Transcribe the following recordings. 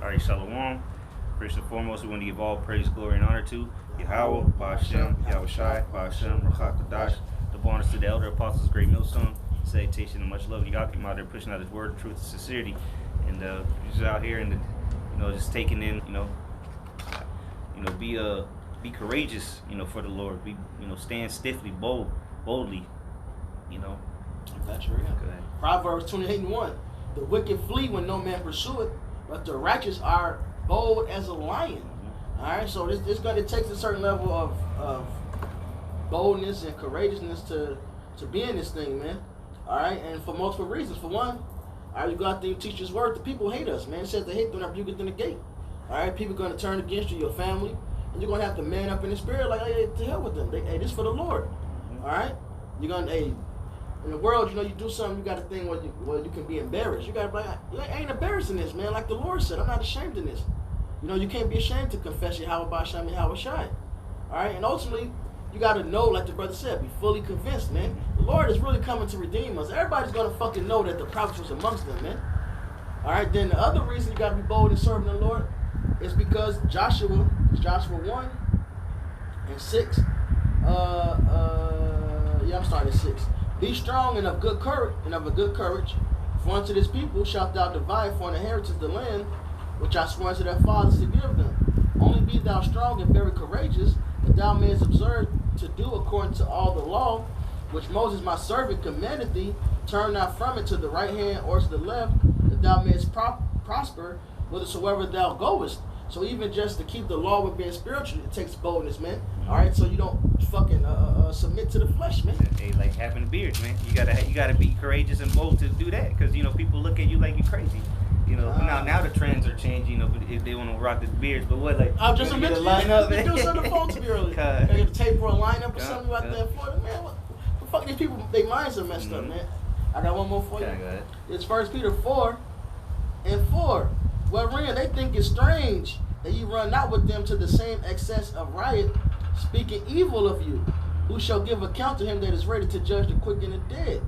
Alright, Shalom. First and foremost, we want to give all praise, glory, and honor to Yahweh, Ba'ashem, Yahweh Shai, Ba'ashem, Rachak Kadash, the bonus to the elder apostles, great millstone, salutation, and much love. You got him out there pushing out his word, truth, and sincerity, and just out here and just taking in, be courageous, for the Lord. Be, stand stiffly, boldly, That's right. Proverbs 28:1. The wicked flee when no man pursue it, but the righteous are bold as a lion. All right, so it takes a certain level of boldness and courageousness to be in this thing, man. All right, and for multiple reasons. For one, all right, you go out there and teach this word. The people hate us, man. It says they hate whenever you get in the gate. All right, people are going to turn against you, your family, and you're going to have to man up in the spirit, like, hey, to hell with them. Hey, this for the Lord. All right, you're going to, hey, in the world, you do something, you got a thing where you can be embarrassed. You got to be like, I ain't embarrassed in this, man. Like the Lord said, I'm not ashamed in this. You can't be ashamed to confess Yahweh Ba'ashem and Yahweh Shai. All right, and ultimately, you got to know, like the brother said, be fully convinced, man. The Lord is really coming to redeem us. Everybody's going to fucking know that the prophets was amongst them, man. All right, then the other reason you got to be bold in serving the Lord is because Joshua 1 and 6. I'm starting at 6. Be strong and of good courage, for unto this people shalt thou divide for an inheritance the land which I swore unto their fathers to give them. Only be thou strong and very courageous, that thou mayest observe to do according to all the law which Moses my servant commanded thee. Turn not from it to the right hand or to the left, that thou mayest prosper whithersoever thou goest. So even just to keep the law with being spiritual, it takes boldness, man. All right, so you don't fucking submit to the flesh, man. Hey, like having beards, man. You gotta be courageous and bold to do that, because people look at you like you're crazy. Now the trends are changing. If they want to rock the beards, but what like? I just mentioned line up. You do something phone to me earlier. They have to tape for a lineup or something out there in Florida, man. What the fuck? These people, their minds are messed up, man. I got one more for you. It's 1 Peter 4:4. Wherein they think it strange that you run not with them to the same excess of riot, speaking evil of you, who shall give account to him that is ready to judge the quick and the dead.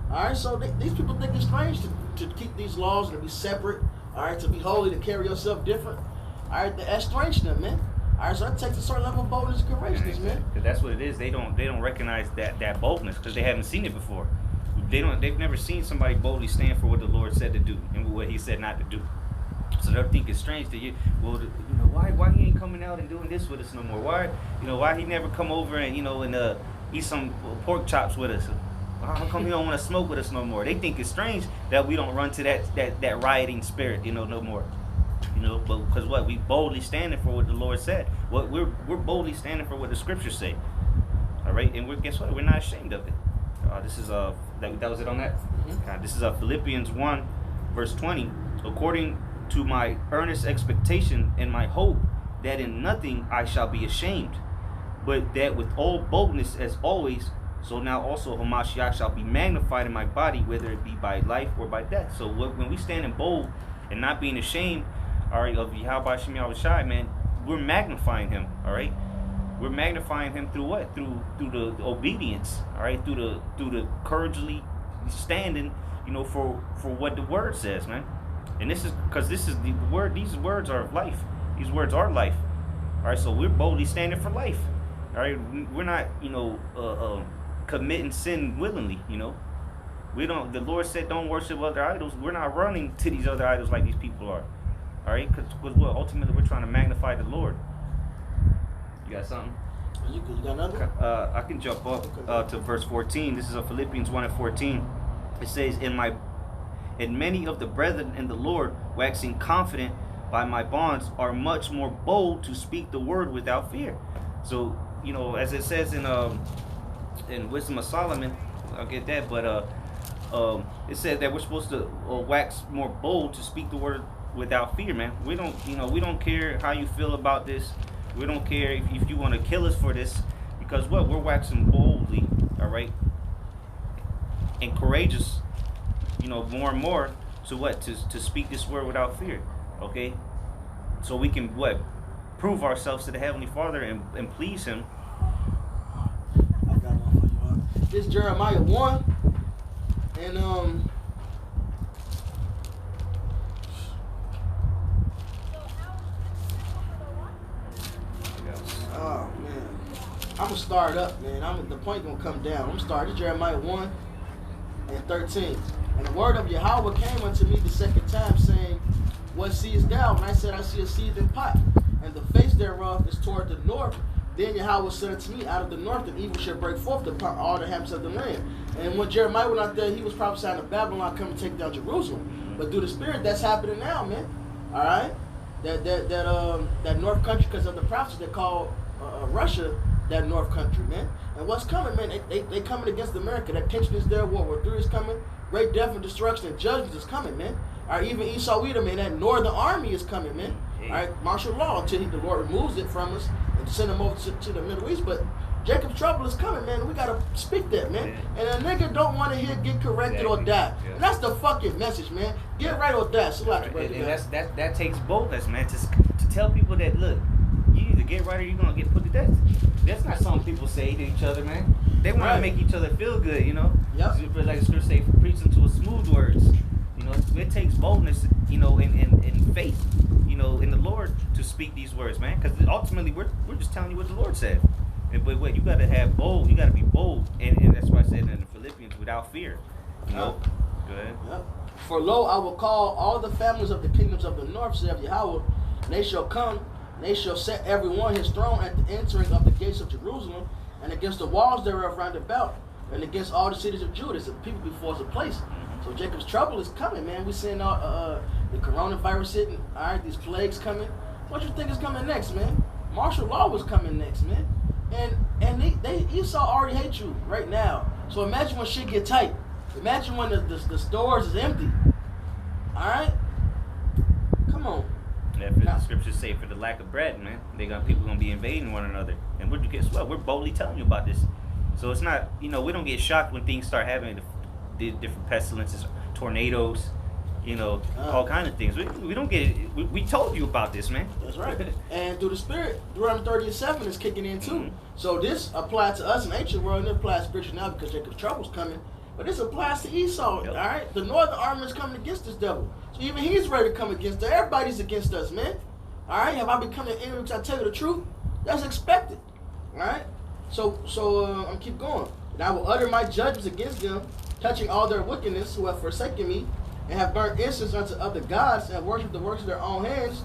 All right, so these people think it's strange to keep these laws and to be separate. All right, to be holy, to carry yourself different. All right, that's strange to them, man. All right, so that takes a certain level of boldness and courageousness, man. Because that's what it is. They don't recognize that boldness because they haven't seen it before. They've never seen somebody boldly stand for what the Lord said to do and what He said not to do. So they'll think it's strange to you. Well, why he ain't coming out and doing this with us no more? Why he never come over and eat some pork chops with us? How come he don't want to smoke with us no more? They think it's strange that we don't run to that rioting spirit, no more. But because we boldly standing for what the Lord said. We're boldly standing for what the scriptures say. All right, and guess what? We're not ashamed of it. This is that was it on that. This is Philippians 1 verse 20. According to my earnest expectation and my hope that in nothing I shall be ashamed, but that with all boldness as always, so now also Hamashiach shall be magnified in my body, whether it be by life or by death. So when we stand in bold and not being ashamed, all right, of Yahweh Shem Yahweh Shai, man, we're magnifying Him, all right? We're magnifying Him through what? Through the obedience, all right? Through the courageously standing, for what the Word says, man. And this is because this is the word. These words are of life. These words are life. All right, so we're boldly standing for life. All right, we're not, committing sin willingly. We don't. The Lord said, "Don't worship other idols." We're not running to these other idols like these people are. All right, because ultimately we're trying to magnify the Lord. You got something? You got another? I can jump up to verse 14. This is Philippians 1:14. It says, And many of the brethren in the Lord, waxing confident by my bonds, are much more bold to speak the word without fear. So, as it says in Wisdom of Solomon, I'll get that, but it says that we're supposed to wax more bold to speak the word without fear, man. We don't care how you feel about this. We don't care if you want to kill us for this, because we're waxing boldly, all right, and courageous. More and more to speak this word without fear, okay? So we can prove ourselves to the Heavenly Father and please Him. I got one for you. This Jeremiah 1 and start up, man. The point gonna come down. I'm gonna start at Jeremiah 1:13. And the word of Yahweh came unto me the second time, saying, What seest thou? And I said, I see a seething pot, and the face thereof is toward the north. Then Yahweh said unto me, Out of the north an evil shall break forth upon all the inhabitants of the land. And when Jeremiah went out there, he was prophesying to Babylon come and take down Jerusalem. But through the Spirit, that's happening now, man. All right, that north country, because of the prophecies they call Russia that north country, man. And what's coming, man? They coming against America. That tension is there. World War III is coming. Great death and destruction and judgment is coming, man. All right, even Esau Edom, man, that northern army is coming, man. All right, martial law until the Lord removes it from us and send them over to the Middle East. But Jacob's trouble is coming, man. We gotta speak that, man. And a nigga don't want to hear get corrected or die. And that's the fucking message, man. Get right or die. So like, and that takes boldness, man. To tell people that, look, you either get right or you're gonna get put to death. That's not something people say to each other, man. They want to make each other feel good, you know. Yep. Like the scripture say, preaching to a smooth words. You know, it takes boldness, you know, in faith, you know, in the Lord to speak these words, man. Because ultimately, we're just telling you what the Lord said. But wait, you got to have bold. You got to be bold, and that's why I said in the Philippians, without fear. You know. Go ahead. Yep. For lo, I will call all the families of the kingdoms of the north, saith Yahweh, and they shall come, and they shall set every one his throne at the entering of the gates of Jerusalem, and against the walls thereof round about, and against all the cities of Judah. The people before us a place. So Jacob's trouble is coming, man. We seeing the coronavirus hitting. All right, these plagues coming. What you think is coming next, man? Martial law was coming next, man. And Esau already hate you right now. So imagine when shit get tight. Imagine when the stores is empty. All right, come on. Yeah, for the scriptures say, for the lack of bread, man, people gonna be invading one another. And guess what? We're boldly telling you about this. So it's not, you know, we don't get shocked when things start happening. The different pestilences, tornadoes, you know, all kinds of things. We don't get it. We told you about this, man. That's right. And through the Spirit, Deuteronomy 30:7 is kicking in too. Mm-hmm. So this applies to us in the ancient world, and it applies spiritually now because Jacob's trouble's coming. But this applies to Esau. Yep. All right, the northern army is coming against this devil. So even he's ready to come against us. Everybody's against us, man. All right, have I become an enemy because I tell you the truth? That's expected. All right. So I'm keep going. And I will utter my judgments against them, touching all their wickedness, who have forsaken me, and have burnt incense unto other gods, and worshipped the works of their own hands.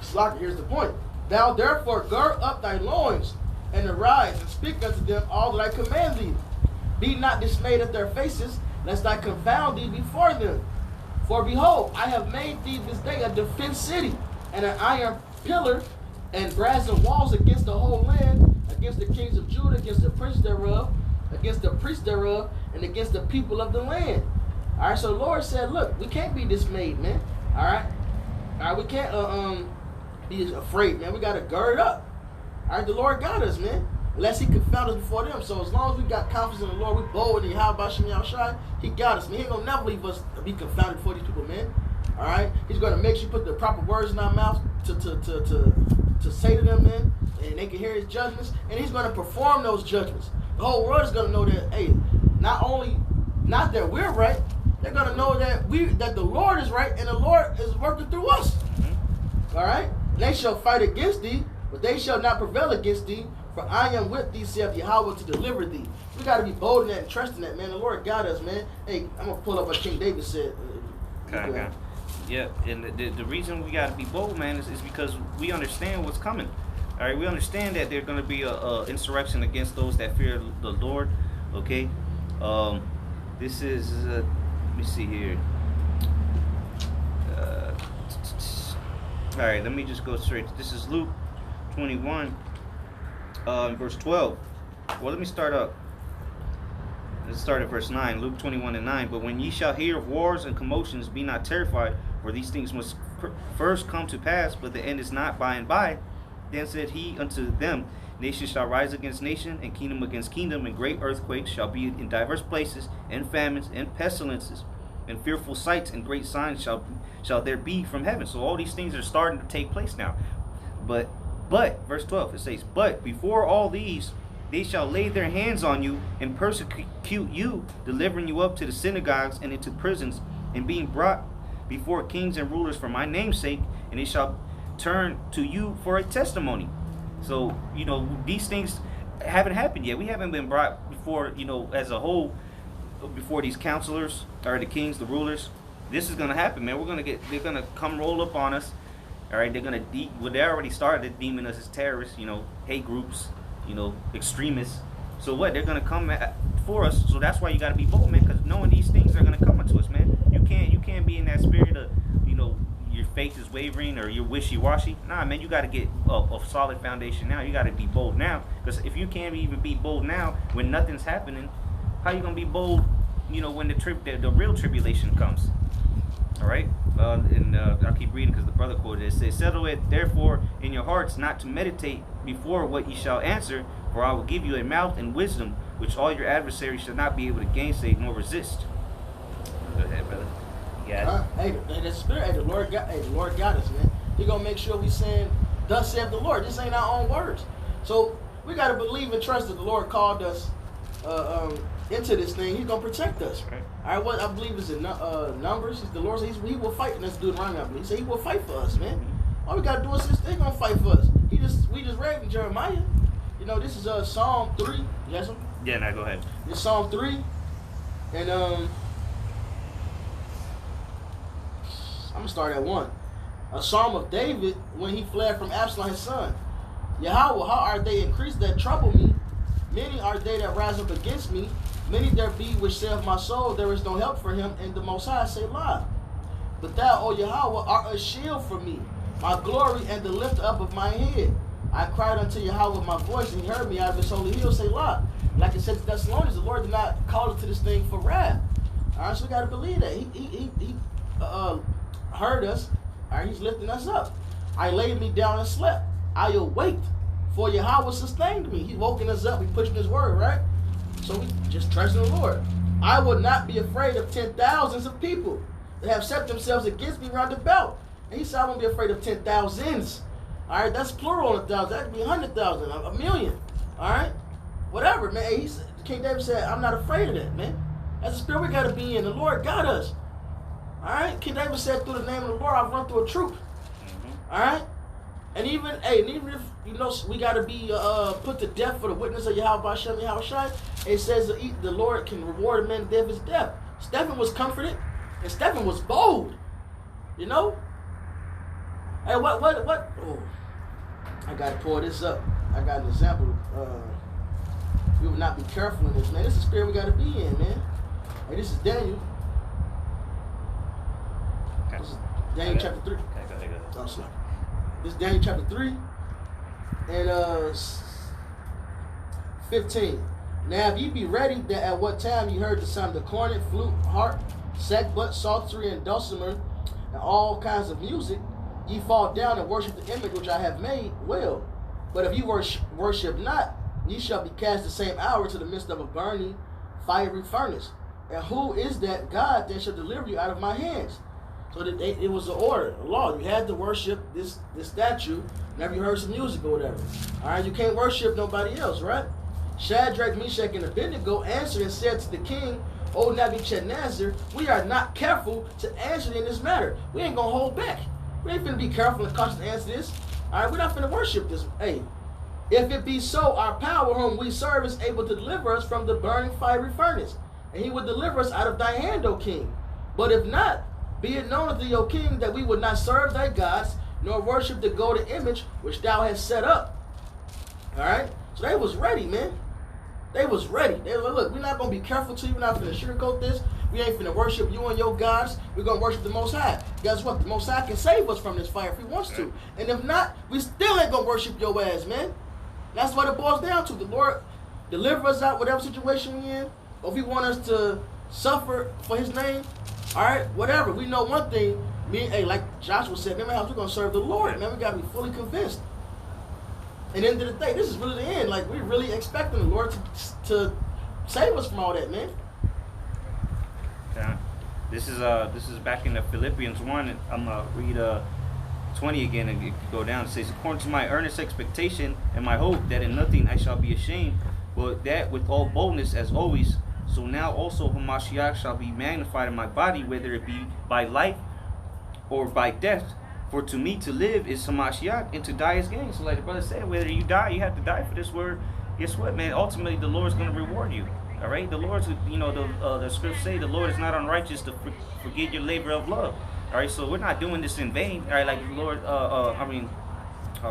Slock, here's the point. Thou therefore gird up thy loins, and arise, and speak unto them all that I command thee. Be not dismayed at their faces, lest I confound thee before them. For behold, I have made thee this day a defense city, and an iron pillar, and brazen walls against the whole land, against the kings of Judah, against the princes thereof, against the priests thereof, and against the people of the land. All right, so the Lord said, look, we can't be dismayed, man. All right, we can't be afraid, man. We got to gird up. All right, the Lord got us, man. Unless he confound us before them. So as long as we got confidence in the Lord, we bold and how about Shem Yahushai, he got us, man. He ain't going to never leave us to be confounded before these people, man. All right, he's going to make sure you put the proper words in our mouth to say to them, man, and they can hear his judgments, and he's going to perform those judgments. The whole world is going to know that, hey, not that we're right, they're going to know that the Lord is right and the Lord is working through us. All right? They shall fight against thee, but they shall not prevail against thee, for I am with thee, saith Yahweh, to deliver thee. We got to be bold in that and trust in that, man. The Lord got us, man. Hey, I'm going to pull up what King David said. Okay. Yeah, and the reason we got to be bold, man, is because we understand what's coming. All right, we understand that there's going to be a insurrection against those that fear the Lord. Okay, this is let me see here. All right, let me just go straight. This is Luke 21, verse 12. Well, let me start up. Let's start at verse 9. Luke 21:9. But when ye shall hear of wars and commotions, be not terrified, for these things must first come to pass, but the end is not by and by. Then said he unto them, Nation shall rise against nation, and kingdom against kingdom, and great earthquakes shall be in diverse places, and famines, and pestilences, and fearful sights, and great signs shall there be from heaven. So all these things are starting to take place now. But verse 12, it says, but before all these, they shall lay their hands on you and persecute you, delivering you up to the synagogues and into prisons, and being brought before kings and rulers for my name's sake, and they shall turn to you for a testimony. So, you know, these things, haven't happened yet. We haven't been brought before, as a whole, before these counselors or the kings, the rulers. This is gonna happen, man. They're gonna come roll up on us. All right, they're gonna they already started deeming us as terrorists, hate groups, extremists. So what? They're gonna come for us. So that's why you gotta be bold, man, because knowing these things are gonna come to us, man. You can't be in that spirit of, your faith is wavering or you're wishy-washy. Nah, man, you got to get a solid foundation now. You got to be bold now, because if you can't even be bold now when nothing's happening, how you gonna be bold, when the real tribulation comes? All right, and I'll keep reading because the brother quoted it. It says, "Settle it therefore in your hearts not to meditate before what ye shall answer, for I will give you a mouth and wisdom which all your adversaries shall not be able to gainsay nor resist." Go ahead, brother. Yeah. Hey, the spirit. Hey, the Lord got us, man. He gonna make sure we saying, "Thus saith the Lord." This ain't our own words. So we gotta believe and trust that the Lord called us into this thing. He's gonna protect us. Right. All right. What I believe is in Numbers. The Lord says He will fight, and that's Deuteronomy. I believe. He said He will fight for us, man. All we gotta do is this thing gonna fight for us. We just read in Jeremiah. This is Psalm 3. Yes, sir? Yeah. Now go ahead. It's Psalm 3, and I'm going to start at 1. A psalm of David when he fled from Absalom his son. Yahweh, how are they increased that trouble me? Many are they that rise up against me. Many there be which say of my soul, there is no help for him, and the Most High say lie. But thou, O Yahweh, art a shield for me, my glory and the lift up of my head. I cried unto Yahweh with my voice, and he heard me out of his holy hill, say lie. Like it said to Thessalonians, the Lord did not call us to this thing for wrath. All right, so we got to believe that. He heard us. All right, He's lifting us up. I laid me down and slept. I awaked, for Yahweh sustained me. He's woken us up. We pushing His word, right? So we just trust in the Lord. I would not be afraid of 10,000s of people that have set themselves against me round about. And He said, I won't be afraid of 10,000s. All right, that's plural on 1,000. That could be 100,000, a million. All right, whatever, man. King David said, I'm not afraid of that, man. That's the spirit we got to be in. The Lord got us. All right, King David said, through the name of the Lord, I've run through a troop. All right, and even if we got to be put to death for the witness of Yahweh Hashem Yahushai, it says the Lord can reward a man death his death. Stephen was comforted, and Stephen was bold. Hey, what? Oh, I got to pull this up. I got an example. We will not be careful in this, man. This is the spirit we got to be in, man. Hey, this is Daniel. This is Daniel chapter 3. Oh, sorry. This is Daniel chapter 3 and 15. Now, if ye be ready, that at what time ye heard the sound of the cornet, flute, harp, sackbut, psaltery, and dulcimer, and all kinds of music, ye fall down and worship the image which I have made, well. But if ye worship not, ye shall be cast the same hour to the midst of a burning, fiery furnace. And who is that God that shall deliver you out of my hands? So it was an order, a law. You had to worship this statue whenever you heard some music or whatever. All right, you can't worship nobody else, right? Shadrach, Meshach, and Abednego answered and said to the king, O Nebuchadnezzar, we are not careful to answer in this matter. We ain't going to hold back. We ain't finna be careful and cautious to answer this. All right, we're not finna worship this. Hey, if it be so, our power whom we serve is able to deliver us from the burning fiery furnace, and He would deliver us out of thy hand, O king. But if not, be it known unto thee, O king, that we would not serve thy gods, nor worship the golden image which thou hast set up. All right? So they was ready, man. They was ready. They were, look, we're not going to be careful to you. We're not going to sugarcoat this. We ain't finna worship you and your gods. We're going to worship the Most High. Guess what? The Most High can save us from this fire if He wants to. And if not, we still ain't going to worship your ass, man. That's what it boils down to. The Lord deliver us out whatever situation we're in. Or if He want us to suffer for His name, all right, whatever. We know one thing. Like Joshua said, man, we're going to serve the Lord. Man, we got to be fully convinced. And end of the day, this is really the end. Like, we're really expecting the Lord to save us from all that, man. Okay. This is back in the Philippians 1. And I'm going to read 20 again and go down. It says, according to my earnest expectation and my hope that in nothing I shall be ashamed, but that with all boldness as always, so now also Hamashiach shall be magnified in my body, whether it be by life or by death. For to me to live is Hamashiach, and to die is gain. So like the brother said, whether you die, you have to die for this word. guess what, man? Ultimately, the Lord's going to reward you. All right, the Lord's, the scriptures say the Lord is not unrighteous to forget your labor of love. All right, so we're not doing this in vain. All right, like the Lord,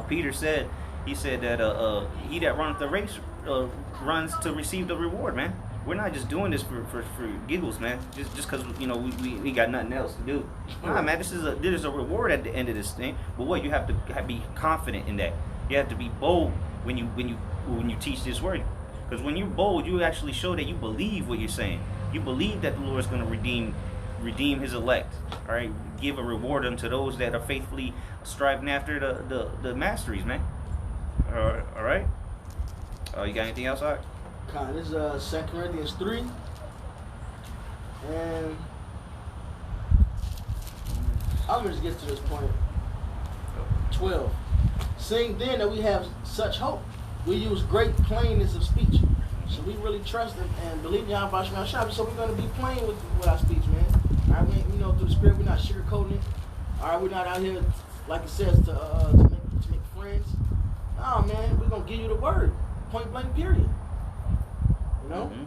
Peter said, he said that he that runneth the race runs to receive the reward, man. We're not just doing this for giggles, man. Just because we got nothing else to do. Nah, man, this is a reward at the end of this thing. But what you have to be confident in that. You have to be bold when you teach this word. Because when you're bold, you actually show that you believe what you're saying. You believe that the Lord is going to redeem His elect. All right, give a reward unto those that are faithfully striving after the masteries, man. All right. You got anything else, Art? This is 2 Corinthians 3, and I'm going to get to this point. 12. Seeing then that we have such hope, we use great plainness of speech. So we really trust and believe in Yahweh Shah. So we're going to be plain with our speech, man. All right, through the Spirit, we're not sugarcoating it. All right, we're not out here, like it says, to make friends. No, man, we're going to give you the word, point blank, period. Mm-hmm.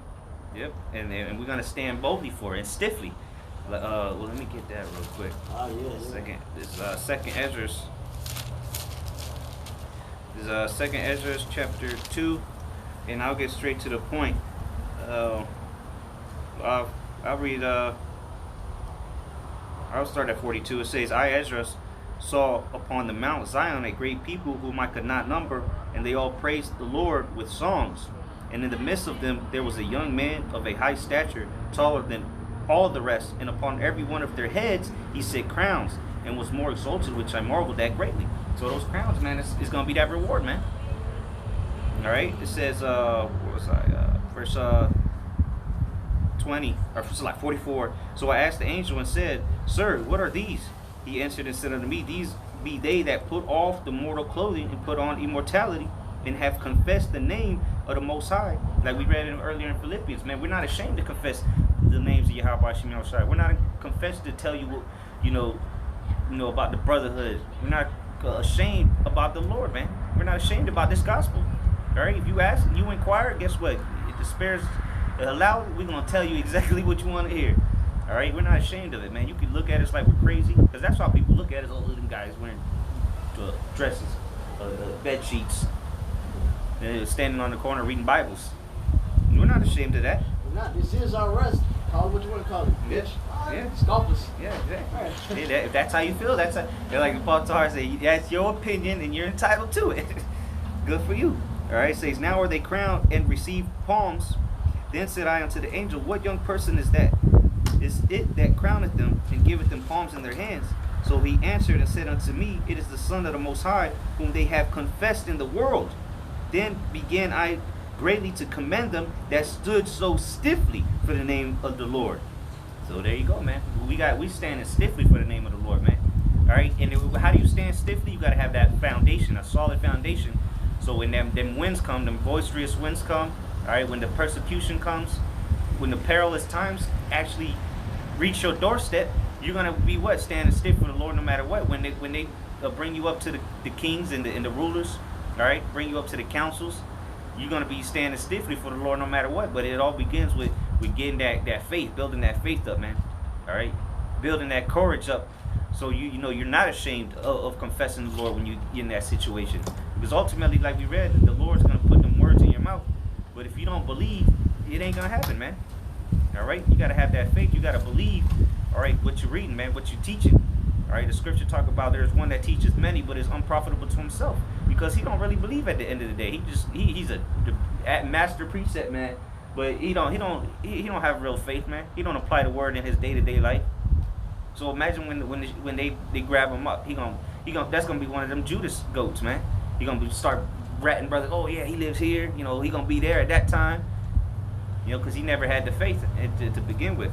Yep, and we're gonna stand boldly for it and stiffly. Well, let me get that real quick. Second Ezra's. This is Second Ezra's chapter 2, and I'll get straight to the point. I'll read. I'll start at 42. It says, "I Ezra saw upon the Mount Zion a great people whom I could not number, and they all praised the Lord with songs. And in the midst of them there was a young man of a high stature, taller than all the rest, and upon every one of their heads he set crowns, and was more exalted, which I marveled at greatly." So those crowns, man, is going to be that reward, man. All right, it says, verse 20, or like 44. "So I asked the angel and said, Sir, what are these? He answered and said unto me, These be they that put off the mortal clothing and put on immortality, and have confessed the name of the Most High." Like we read earlier in Philippians, man, we're not ashamed to confess the names of Yahweh Shem Shai. We're not confessed to tell you what, about the brotherhood. We're not ashamed about the Lord, man. We're not ashamed about this gospel. All right, if you ask and you inquire, guess what? If the Spirit's allowed, we're gonna tell you exactly what you want to hear. All right, we're not ashamed of it, man. You can look at us like we're crazy, because that's how people look at us. Oh, them guys wearing dresses, bed sheets. Standing on the corner reading Bibles. We're not ashamed of that. We're not. This is our rest. Call it what you want to call it. Bitch. Yeah. Scalpers. Yeah, exactly. Right. If that's how you feel, they're like Paul Tar say, that's your opinion and you're entitled to it. Good for you. All right. It says, "Now are they crowned and receive palms? Then said I unto the angel, What young person is that? Is it that crowneth them and giveth them palms in their hands? So he answered and said unto me, It is the Son of the Most High, whom they have confessed in the world. Then began I greatly to commend them that stood so stiffly for the name of the Lord." So there you go, man. We standing stiffly for the name of the Lord, man. All right. And how do you stand stiffly? You got to have that foundation, a solid foundation. So when them winds come, them boisterous winds come, all right, when the persecution comes, when the perilous times actually reach your doorstep, you're gonna be standing stiff for the Lord no matter what. When they bring you up to the kings and the rulers. All right, bring you up to the councils. You're going to be standing stiffly for the Lord no matter what. But it all begins with getting that faith, building that faith up, man. All right, building that courage up, so you're not ashamed of confessing the Lord when you're in that situation. Because ultimately, like we read, the Lord's going to put them words in your mouth. But if you don't believe, it ain't going to happen, man. All right, you got to have that faith. You got to believe. All right, what you're reading, man, what you're teaching. All right, the scripture talk about there's one that teaches many, but is unprofitable to himself, because he don't really believe at the end of the day. He's a master precept, man, but he don't have real faith, man. He don't apply the word in his day-to-day life. So imagine when they grab him up, that's gonna be one of them Judas goats, man. He gonna start ratting brothers. Oh yeah, he lives here. He gonna be there at that time. Because he never had the faith to begin with.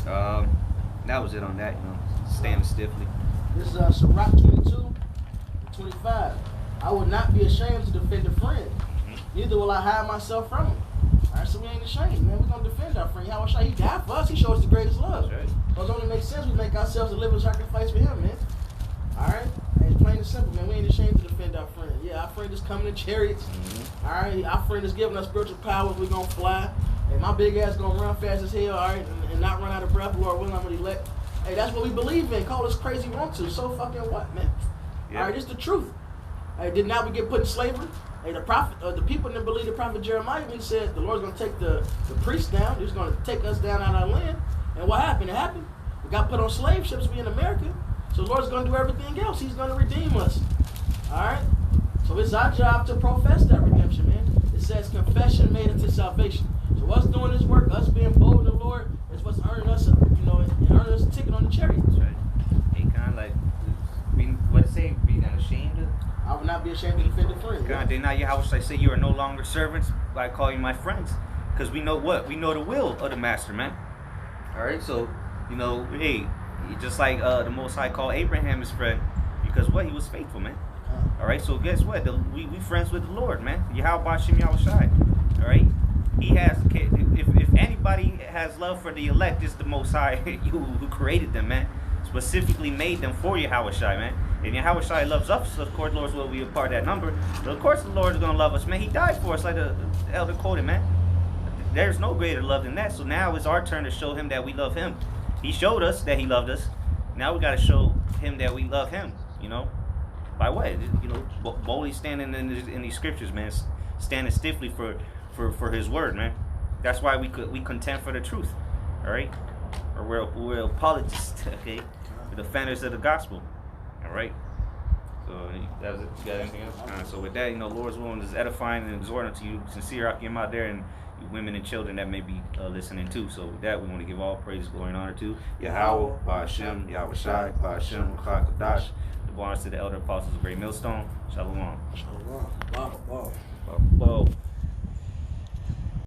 That was it on that. Standing stiffly. This is Sirach 22:25. "I will not be ashamed to defend a friend, neither will I hide myself from him." All right, so we ain't ashamed, man. We're going to defend our friend. He died for us. He showed us the greatest love. That's right. So it only makes sense we make ourselves a living sacrifice for him, man. All right? And it's plain and simple, man. We ain't ashamed to defend defend our friend. Yeah, our friend is coming in chariots. All right, our friend is giving us spiritual powers. We're gonna fly, and my big ass gonna run fast as hell. All right, and not run out of breath. Lord willing, I'm gonna elect. Hey, that's what we believe in. Call us crazy, want to? So fucking what, man? Yeah. All right, it's the truth. Hey, did now we get put in slavery? Hey, the prophet, the people didn't believe the prophet Jeremiah when he said the Lord's gonna take the priests down. He's gonna take us down out of our land. And what happened? It happened. We got put on slave ships. We in America. So the Lord's going to do everything else. He's going to redeem us. All right? So it's our job to profess that redemption, man. It says confession made unto salvation. So us doing this work, us being bold in the Lord, is what's earning us, earning us a ticket on the chariot. That's right. Ain't kind of like, what it say, being unashamed of? I will not be ashamed to defend a friend. God, they not your house. I say you are no longer servants. I call you my friends. Because we know what? We know the will of the master, man. All right? So, hey, just like the Most High called Abraham his friend, because what? He was faithful, man. All right, so guess what? We friends with the Lord, man. Yahweh Shem Yahushai. All right, he has. If anybody has love for the elect, it's the Most High who created them, man. Specifically made them for Yahushai, man. And Yahushai loves us. So of course, Lord will be a part of that number. But of course, the Lord is gonna love us, man. He died for us, like the elder quoted, man. There's no greater love than that. So now it's our turn to show him that we love him. He showed us that he loved us. Now we got to show him that we love him, by what? Boldly standing in these scriptures, man. Standing stiffly for his word, man. That's why we contend for the truth, all right? Or we're apologists, okay? We're defenders of the gospel, all right? So that was it. You got anything else? All right, so with that, Lord's willing is edifying and exhorting to you, sincere Akim out there, and women and children that may be listening too. So with that, we want to give all praise, glory, and honor to Yahweh, Ba'ashem, Yahushai, Ba'ashem, Kadash. The bonus to the elder apostles of Great Millstone. Shalom. Shalom. Wow.